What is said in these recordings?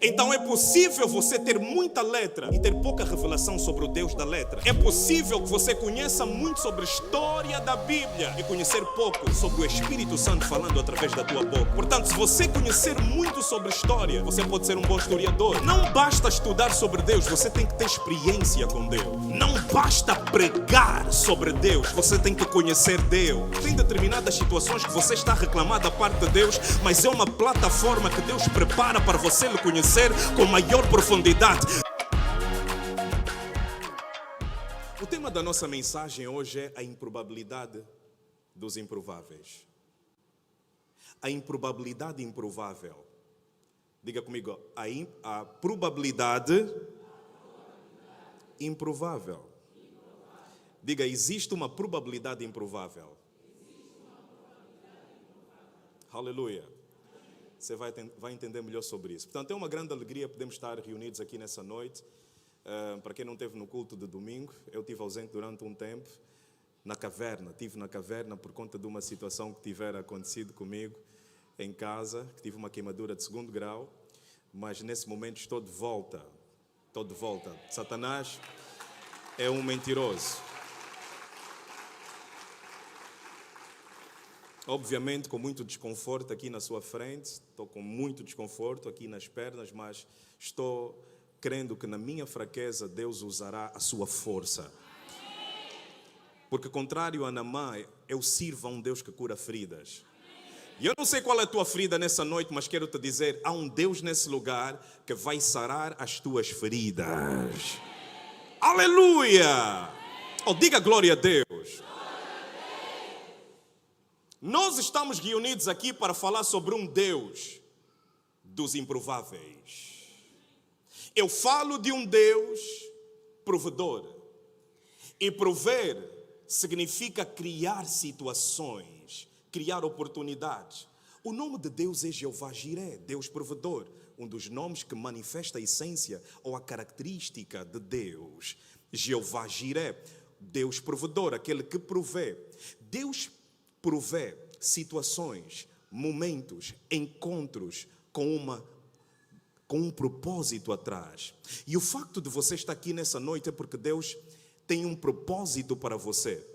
Então é possível você ter muita letra e ter pouca revelação sobre o Deus da letra. É possível que você conheça muito sobre a história da Bíblia e conhecer pouco sobre o Espírito Santo falando através da tua boca. Portanto, se você conhecer muito sobre a história, você pode ser um bom historiador. Não basta estudar sobre Deus, você tem que ter experiência com Deus. Não basta pregar sobre Deus, você tem que conhecer Deus. Tem determinadas situações que você está reclamando da parte de Deus, mas é uma plataforma que Deus prepara para você lhe conhecer com maior profundidade. O tema da nossa mensagem hoje é a improbabilidade dos improváveis. A improbabilidade improvável. Diga comigo, a probabilidade improvável. Diga, existe uma probabilidade improvável. Aleluia. Você vai entender melhor sobre isso. Portanto, é uma grande alegria podermos estar reunidos aqui nessa noite. Para quem não esteve no culto de domingo, eu estive ausente durante um tempo na caverna. Estive na caverna por conta de uma situação que tivera acontecido comigo em casa, que tive uma queimadura de 2º grau. Mas nesse momento estou de volta. Estou de volta. Satanás é um mentiroso. Obviamente com muito desconforto aqui na sua frente, estou com muito desconforto aqui nas pernas, mas estou crendo que na minha fraqueza Deus usará a sua força. Porque contrário a Naamã, eu sirvo a um Deus que cura feridas. E eu não sei qual é a tua ferida nessa noite, mas quero te dizer, há um Deus nesse lugar que vai sarar as tuas feridas. Aleluia! Oh, diga glória a Deus. Nós estamos reunidos aqui para falar sobre um Deus dos improváveis. Eu falo de um Deus provedor. E prover significa criar situações, criar oportunidades. O nome de Deus é Jeová Jiré, Deus provedor. Um dos nomes que manifesta a essência ou a característica de Deus. Jeová Jiré, Deus provedor, aquele que provê. Deus provê situações, momentos, encontros com um propósito atrás. E o facto de você estar aqui nessa noite é porque Deus tem um propósito para você.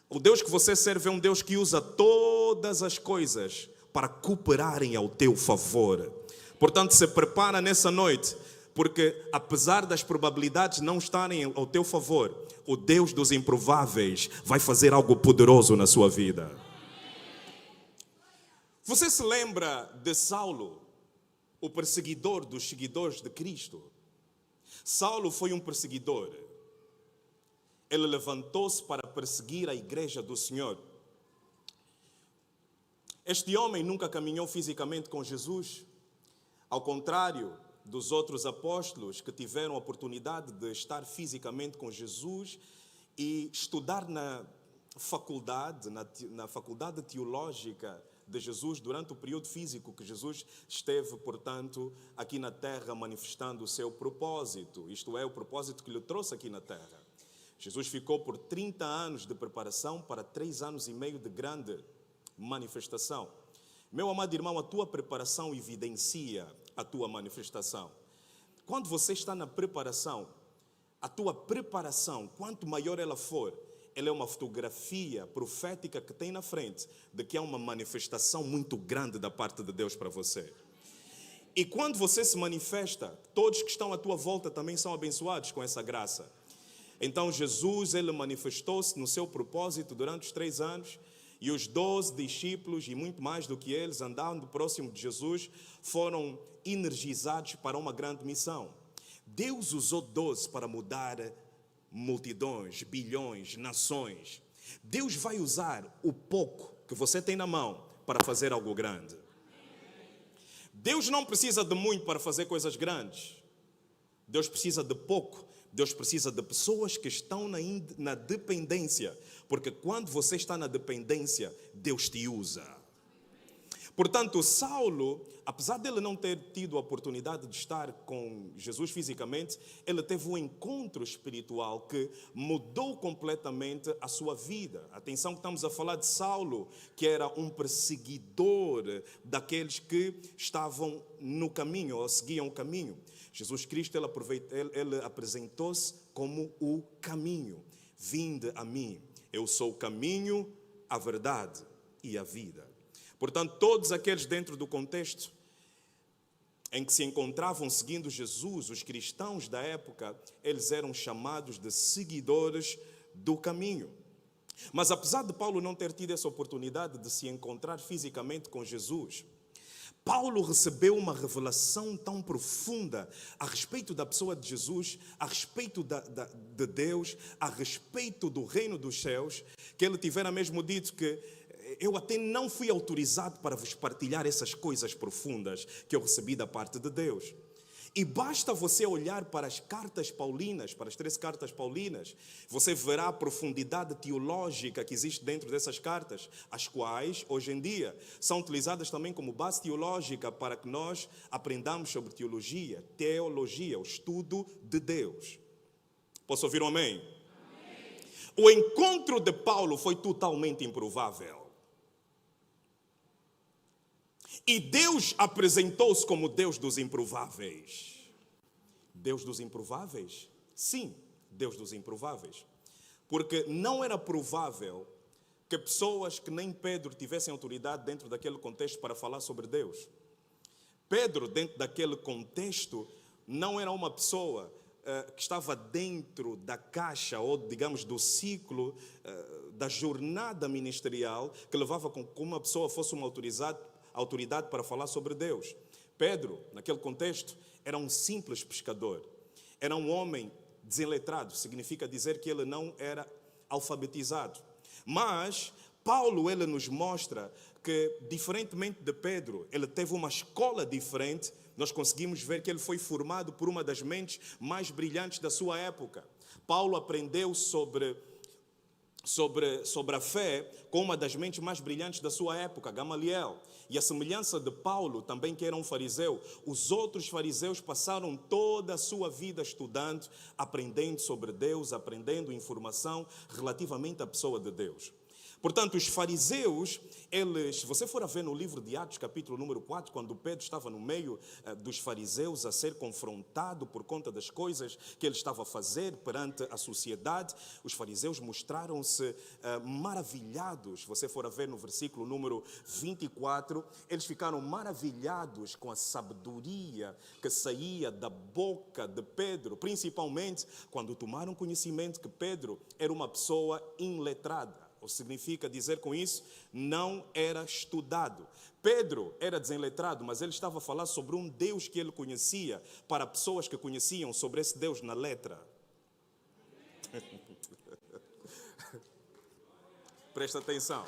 O Deus que você serve é um Deus que usa todas as coisas para cooperarem ao teu favor. Portanto, se prepara nessa noite, porque apesar das probabilidades não estarem ao teu favor, o Deus dos improváveis vai fazer algo poderoso na sua vida. Você se lembra de Saulo, o perseguidor dos seguidores de Cristo? Saulo foi um perseguidor. Ele levantou-se para perseguir a igreja do Senhor. Este homem nunca caminhou fisicamente com Jesus, ao contrário dos outros apóstolos que tiveram a oportunidade de estar fisicamente com Jesus e estudar na faculdade teológica de Jesus durante o período físico que Jesus esteve, portanto, aqui na terra manifestando o seu propósito, isto é, o propósito que lhe trouxe aqui na terra. Jesus ficou por 30 anos de preparação para 3 anos e meio de grande manifestação. Meu amado irmão, a tua preparação evidencia a tua manifestação. Quando você está na preparação, a tua preparação, quanto maior ela for, ela é uma fotografia profética que tem na frente de que há uma manifestação muito grande da parte de Deus para você. E quando você se manifesta, todos que estão à tua volta também são abençoados com essa graça. Então Jesus, ele manifestou-se no seu propósito durante os 3 anos, e os 12 discípulos, e muito mais do que eles, andando próximo de Jesus, foram energizados para uma grande missão. Deus usou 12 para mudar multidões, bilhões, nações. Deus vai usar o pouco que você tem na mão para fazer algo grande. Deus não precisa de muito para fazer coisas grandes. Deus precisa de pouco. Deus precisa de pessoas que estão na dependência. Porque quando você está na dependência, Deus te usa. Portanto, Saulo, apesar dele não ter tido a oportunidade de estar com Jesus fisicamente, ele teve um encontro espiritual que mudou completamente a sua vida. Atenção que estamos a falar de Saulo, que era um perseguidor daqueles que estavam no caminho, ou seguiam o caminho. Jesus Cristo, ele apresentou-se como o caminho. Vinde a mim, eu sou o caminho, a verdade e a vida. Portanto, todos aqueles dentro do contexto em que se encontravam seguindo Jesus, os cristãos da época, eles eram chamados de seguidores do caminho. Mas apesar de Paulo não ter tido essa oportunidade de se encontrar fisicamente com Jesus, Paulo recebeu uma revelação tão profunda a respeito da pessoa de Jesus, a respeito de Deus, a respeito do reino dos céus, que ele tivera mesmo dito que eu até não fui autorizado para vos partilhar essas coisas profundas que eu recebi da parte de Deus. E basta você olhar para as cartas paulinas, para as 13 cartas paulinas, você verá a profundidade teológica que existe dentro dessas cartas, as quais, hoje em dia, são utilizadas também como base teológica para que nós aprendamos sobre teologia, o estudo de Deus. Posso ouvir um amém? Amém. O encontro de Paulo foi totalmente improvável. E Deus apresentou-se como Deus dos improváveis. Deus dos improváveis? Sim, Deus dos improváveis. Porque não era provável que pessoas que nem Pedro tivessem autoridade dentro daquele contexto para falar sobre Deus. Pedro, dentro daquele contexto, não era uma pessoa que estava dentro da caixa, ou digamos do ciclo da jornada ministerial, que levava com que uma pessoa fosse uma autoridade para falar sobre Deus. Pedro, naquele contexto, era um simples pescador. Era um homem desenletrado, significa dizer que ele não era alfabetizado. Mas Paulo, ele nos mostra que, diferentemente de Pedro, ele teve uma escola diferente. Nós conseguimos ver que ele foi formado por uma das mentes mais brilhantes da sua época. Paulo aprendeu sobre a fé com uma das mentes mais brilhantes da sua época, Gamaliel. E a semelhança de Paulo, também que era um fariseu, os outros fariseus passaram toda a sua vida estudando, aprendendo sobre Deus, aprendendo informação relativamente à pessoa de Deus. Portanto, os fariseus, se você for a ver no livro de Atos, capítulo número 4, quando Pedro estava no meio dos fariseus a ser confrontado por conta das coisas que ele estava a fazer perante a sociedade, os fariseus mostraram-se maravilhados. Se você for a ver no versículo número 24, eles ficaram maravilhados com a sabedoria que saía da boca de Pedro, principalmente quando tomaram conhecimento que Pedro era uma pessoa iletrada. Ou significa dizer com isso, não era estudado. Pedro era desenletrado, mas ele estava a falar sobre um Deus que ele conhecia, para pessoas que conheciam sobre esse Deus na letra. Presta atenção.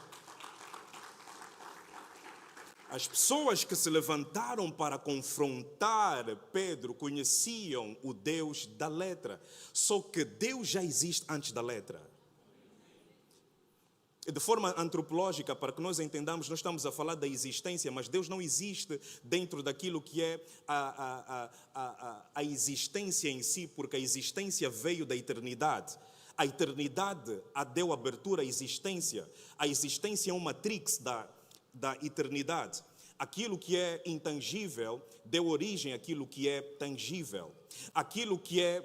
As pessoas que se levantaram para confrontar Pedro conheciam o Deus da letra. Só que Deus já existe antes da letra. De forma antropológica, para que nós entendamos, nós estamos a falar da existência, mas Deus não existe dentro daquilo que é a existência em si, porque a existência veio da eternidade. A eternidade deu abertura à existência. A existência é uma matrix da eternidade. Aquilo que é intangível deu origem àquilo que é tangível. Aquilo que é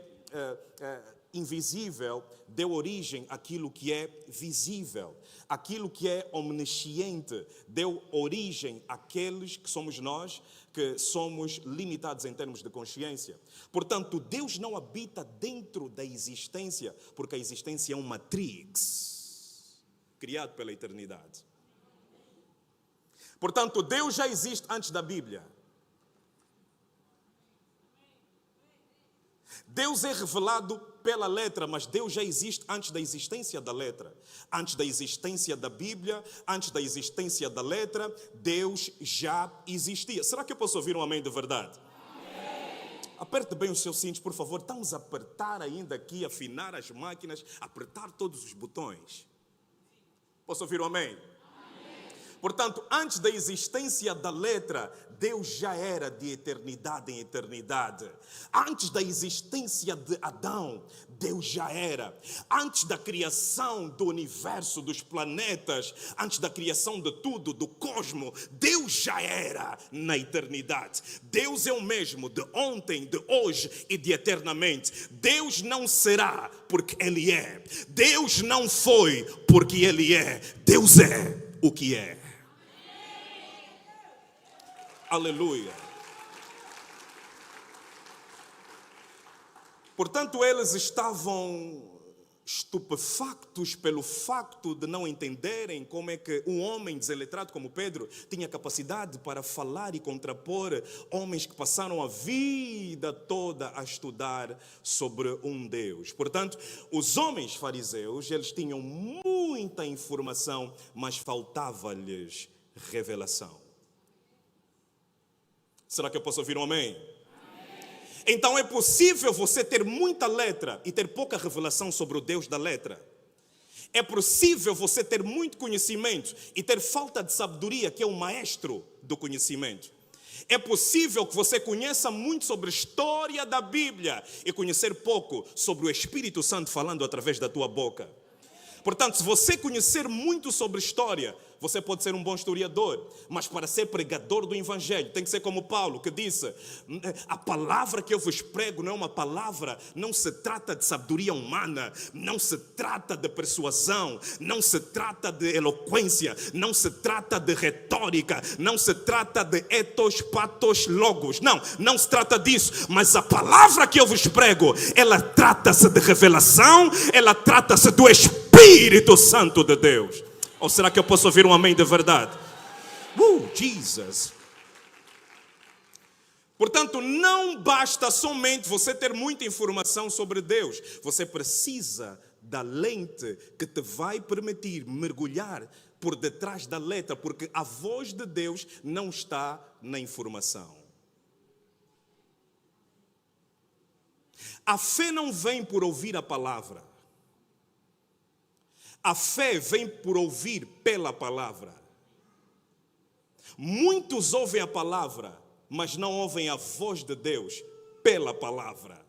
invisível deu origem àquilo que é visível. Aquilo que é omnisciente deu origem àqueles que somos nós, que somos limitados em termos de consciência. Portanto, Deus não habita dentro da existência, porque a existência é uma matrix criado pela eternidade. Portanto, Deus já existe antes da Bíblia. Deus é revelado pela letra, mas Deus já existe antes da existência da letra. Antes da existência da Bíblia, antes da existência da letra, Deus já existia. Será que eu posso ouvir um amém de verdade? Amém. Aperte bem os seus cintos, por favor. Estamos a apertar ainda aqui, afinar as máquinas, apertar todos os botões. Posso ouvir um amém? Amém. Portanto, antes da existência da letra, Deus já era de eternidade em eternidade. Antes da existência de Adão, Deus já era. Antes da criação do universo, dos planetas, antes da criação de tudo, do cosmos, Deus já era na eternidade. Deus é o mesmo de ontem, de hoje e de eternamente. Deus não será porque Ele é. Deus não foi porque Ele é. Deus é o que é. Aleluia. Portanto, eles estavam estupefactos pelo facto de não entenderem como é que um homem deseletrado como Pedro tinha capacidade para falar e contrapor homens que passaram a vida toda a estudar sobre um Deus. Portanto, os homens fariseus, eles tinham muita informação, mas faltava-lhes revelação. Será que eu posso ouvir um amém? Então é possível você ter muita letra e ter pouca revelação sobre o Deus da letra. É possível você ter muito conhecimento e ter falta de sabedoria, que é o maestro do conhecimento. É possível que você conheça muito sobre a história da Bíblia e conhecer pouco sobre o Espírito Santo falando através da tua boca. Portanto, se você conhecer muito sobre história, você pode ser um bom historiador, mas para ser pregador do Evangelho, tem que ser como Paulo, que disse: a palavra que eu vos prego não é uma palavra, não se trata de sabedoria humana, não se trata de persuasão, não se trata de eloquência, não se trata de retórica, não se trata de ethos, patos, logos, não se trata disso, mas a palavra que eu vos prego, ela trata-se de revelação, ela trata-se do Espírito Santo de Deus. Ou será que eu posso ouvir um amém de verdade? Jesus. Portanto, não basta somente você ter muita informação sobre Deus. Você precisa da lente que te vai permitir mergulhar por detrás da letra, porque a voz de Deus não está na informação. A fé não vem por ouvir a palavra. A fé vem por ouvir pela palavra. Muitos ouvem a palavra, mas não ouvem a voz de Deus pela palavra.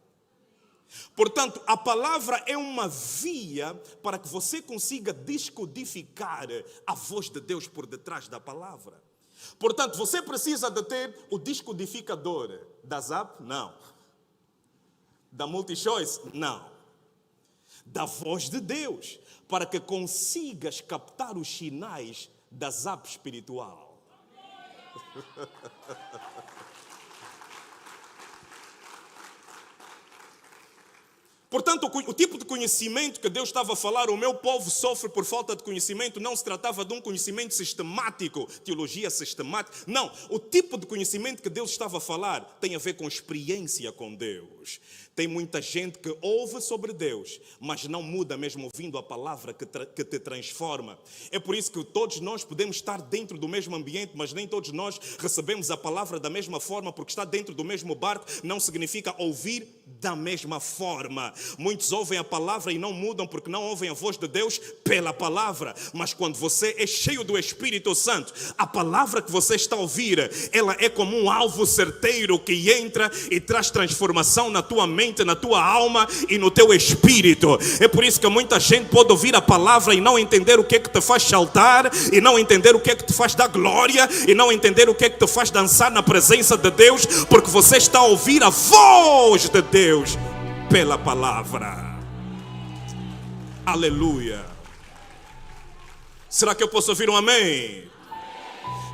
Portanto, a palavra é uma via para que você consiga descodificar a voz de Deus por detrás da palavra. Portanto, você precisa de ter o descodificador da Zap? Não. Da MultiChoice? Não. Da voz de Deus, para que consigas captar os sinais da Zap espiritual. Portanto, o tipo de conhecimento que Deus estava a falar, o meu povo sofre por falta de conhecimento, não se tratava de um conhecimento sistemático, teologia sistemática. Não, o tipo de conhecimento que Deus estava a falar tem a ver com experiência com Deus. Tem muita gente que ouve sobre Deus, mas não muda mesmo ouvindo a palavra que te transforma. É por isso que todos nós podemos estar dentro do mesmo ambiente, mas nem todos nós recebemos a palavra da mesma forma, porque estar dentro do mesmo barco não significa ouvir da mesma forma. Muitos ouvem a palavra e não mudam porque não ouvem a voz de Deus pela palavra. Mas quando você é cheio do Espírito Santo, a palavra que você está a ouvir, ela é como um alvo certeiro que entra e traz transformação na tua mente, na tua alma e no teu espírito. É por isso que muita gente pode ouvir a palavra e não entender o que é que te faz saltar, e não entender o que é que te faz dar glória, e não entender o que é que te faz dançar na presença de Deus, porque você está a ouvir a voz de Deus pela palavra. Aleluia. Será que eu posso ouvir um amém?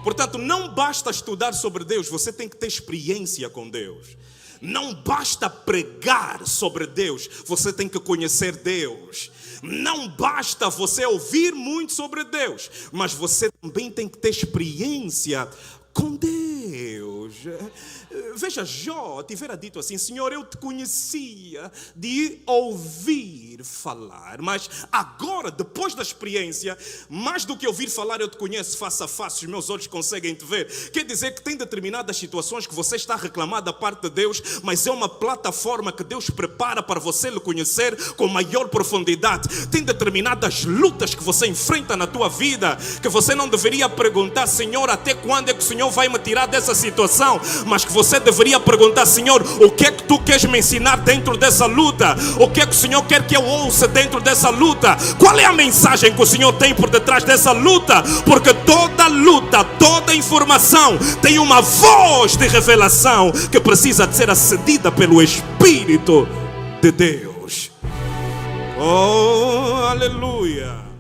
Portanto, não basta estudar sobre Deus, você tem que ter experiência com Deus. Não basta pregar sobre Deus, você tem que conhecer Deus. Não basta você ouvir muito sobre Deus, mas você também tem que ter experiência com Deus. Veja, Jó tivera dito assim: Senhor, eu te conhecia de ouvir falar, mas agora, depois da experiência, mais do que ouvir falar, eu te conheço face a face, os meus olhos conseguem te ver. Quer dizer que tem determinadas situações que você está a reclamar da parte de Deus, mas é uma plataforma que Deus prepara para você lhe conhecer com maior profundidade. Tem determinadas lutas que você enfrenta na tua vida, que você não deveria perguntar: Senhor, até quando é que o Senhor vai me tirar dessa situação? Mas que você deveria perguntar: Senhor, o que é que tu queres me ensinar dentro dessa luta? O que é que o Senhor quer que eu ouça dentro dessa luta? Qual é a mensagem que o Senhor tem por detrás dessa luta? Porque toda luta, toda informação tem uma voz de revelação que precisa de ser acedida pelo Espírito de Deus. Oh, aleluia!